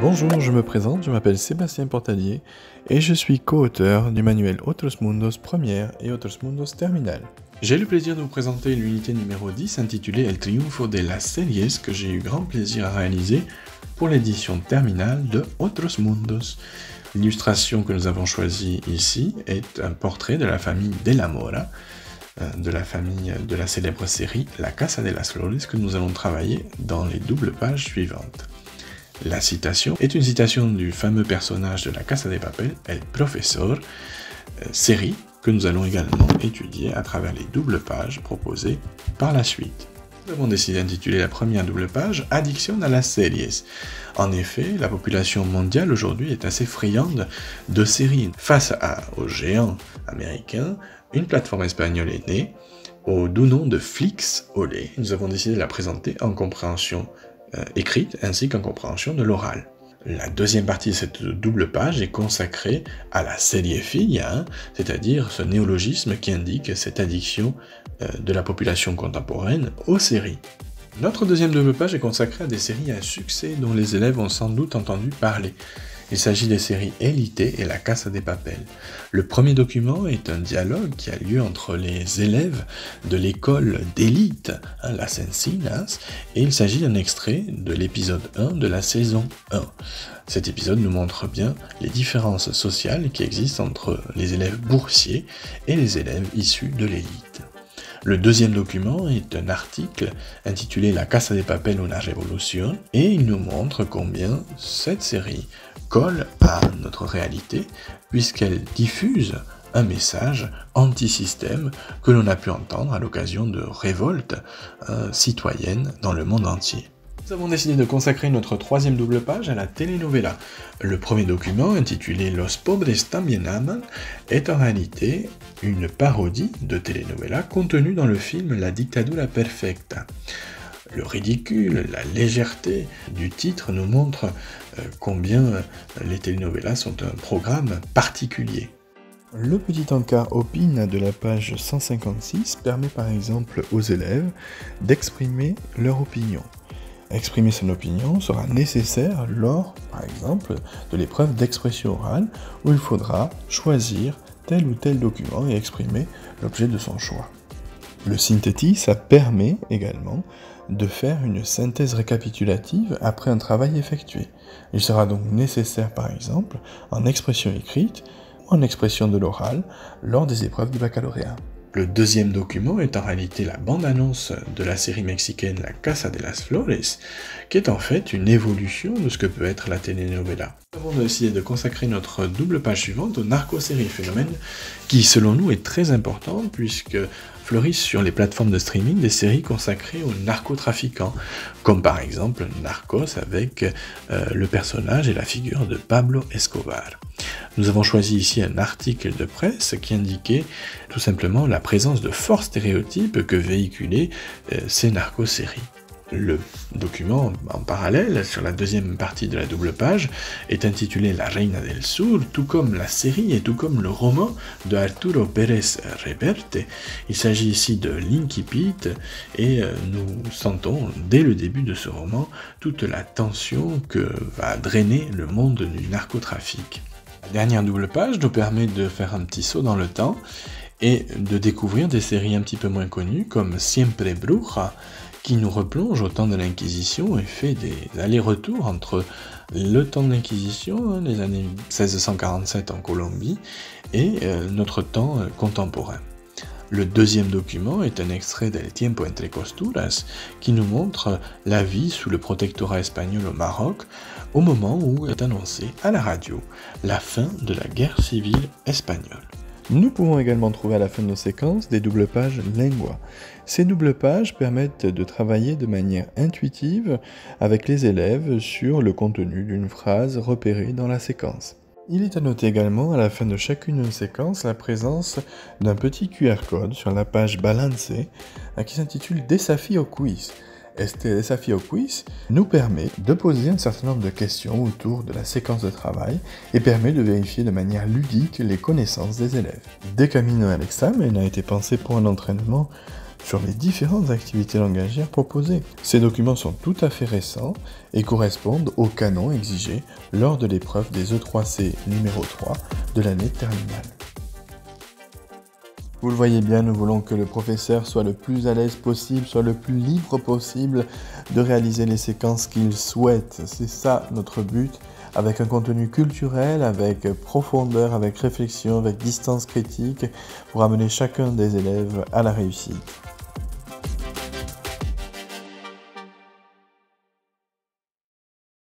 Bonjour, je me présente, je m'appelle Sébastien Portalier et je suis co-auteur du manuel Otros Mundos première et Otros Mundos terminale. J'ai le plaisir de vous présenter l'unité numéro 10 intitulée El Triunfo de las Series que j'ai eu grand plaisir à réaliser pour l'édition terminale de Otros Mundos. L'illustration que nous avons choisie ici est un portrait de la famille de la Mora, de la famille de la célèbre série La Casa de las Flores que nous allons travailler dans les doubles pages suivantes. La citation est une citation du fameux personnage de La Casa de Papel, El Profesor, série que nous allons également étudier à travers les doubles pages proposées par la suite. Nous avons décidé d'intituler la première double page « Addiction a las series ». En effet, la population mondiale aujourd'hui est assez friande de séries. Face aux géants américains, une plateforme espagnole est née, au doux nom de Flix Olé. Nous avons décidé de la présenter en compréhension écrite ainsi qu'en compréhension de l'oral. La deuxième partie de cette double page est consacrée à la seriefilia, c'est-à-dire ce néologisme qui indique cette addiction de la population contemporaine aux séries. Notre deuxième double page est consacrée à des séries à succès dont les élèves ont sans doute entendu parler. Il s'agit des séries Élite et La Casa de Papel. Le premier document est un dialogue qui a lieu entre les élèves de l'école d'élite, Las Encinas, et il s'agit d'un extrait de l'épisode 1 de la saison 1. Cet épisode nous montre bien les différences sociales qui existent entre les élèves boursiers et les élèves issus de l'élite. Le deuxième document est un article intitulé La Casa de Papel una revolución et il nous montre combien cette série colle à notre réalité puisqu'elle diffuse un message anti-système que l'on a pu entendre à l'occasion de révoltes citoyennes dans le monde entier. Nous avons décidé de consacrer notre troisième double page à la telenovela. Le premier document, intitulé Los pobres también aman, est en réalité une parodie de telenovela contenue dans le film La dictadura perfecta. Le ridicule, la légèreté du titre nous montre combien les telenovelas sont un programme particulier. Le petit encart opine de la page 156 permet par exemple aux élèves d'exprimer leur opinion. Exprimer son opinion sera nécessaire lors, par exemple, de l'épreuve d'expression orale où il faudra choisir tel ou tel document et exprimer l'objet de son choix. Le synthétis, ça permet également de faire une synthèse récapitulative après un travail effectué. Il sera donc nécessaire, par exemple, en expression écrite ou en expression de l'oral lors des épreuves du baccalauréat. Le deuxième document est en réalité la bande-annonce de la série mexicaine La Casa de las Flores, qui est en fait une évolution de ce que peut être la telenovela. Nous avons décidé de consacrer notre double page suivante aux narcoséries, phénomène qui, selon nous, est très important puisque fleurissent sur les plateformes de streaming des séries consacrées aux narcotrafiquants, comme par exemple Narcos avec le personnage et la figure de Pablo Escobar. Nous avons choisi ici un article de presse qui indiquait tout simplement la présence de forts stéréotypes que véhiculaient ces narcoséries. Le document en parallèle, sur la deuxième partie de la double page, est intitulé La Reina del Sur, tout comme la série et tout comme le roman de Arturo Pérez Reverte. Il s'agit ici de l'incipit et nous sentons dès le début de ce roman toute la tension que va drainer le monde du narcotrafic. La dernière double page nous permet de faire un petit saut dans le temps et de découvrir des séries un petit peu moins connues comme Siempre Bruja, qui nous replonge au temps de l'Inquisition et fait des allers-retours entre le temps de l'Inquisition, les années 1647 en Colombie, et notre temps contemporain. Le deuxième document est un extrait d'El tiempo entre costuras qui nous montre la vie sous le protectorat espagnol au Maroc au moment où est annoncée à la radio la fin de la guerre civile espagnole. Nous pouvons également trouver à la fin de nos séquences des doubles pages lengua. Ces doubles pages permettent de travailler de manière intuitive avec les élèves sur le contenu d'une phrase repérée dans la séquence. Il est à noter également à la fin de chacune de séquences la présence d'un petit QR code sur la page balancée qui s'intitule Desafío Quiz. Este Desafío Quiz nous permet de poser un certain nombre de questions autour de la séquence de travail et permet de vérifier de manière ludique les connaissances des élèves. De Camino al Examen a été pensé pour un entraînement sur les différentes activités langagières proposées. Ces documents sont tout à fait récents et correspondent au canon exigé lors de l'épreuve des E3C numéro 3 de l'année terminale. Vous le voyez bien, nous voulons que le professeur soit le plus à l'aise possible, soit le plus libre possible de réaliser les séquences qu'il souhaite. C'est ça notre but, avec un contenu culturel, avec profondeur, avec réflexion, avec distance critique, pour amener chacun des élèves à la réussite.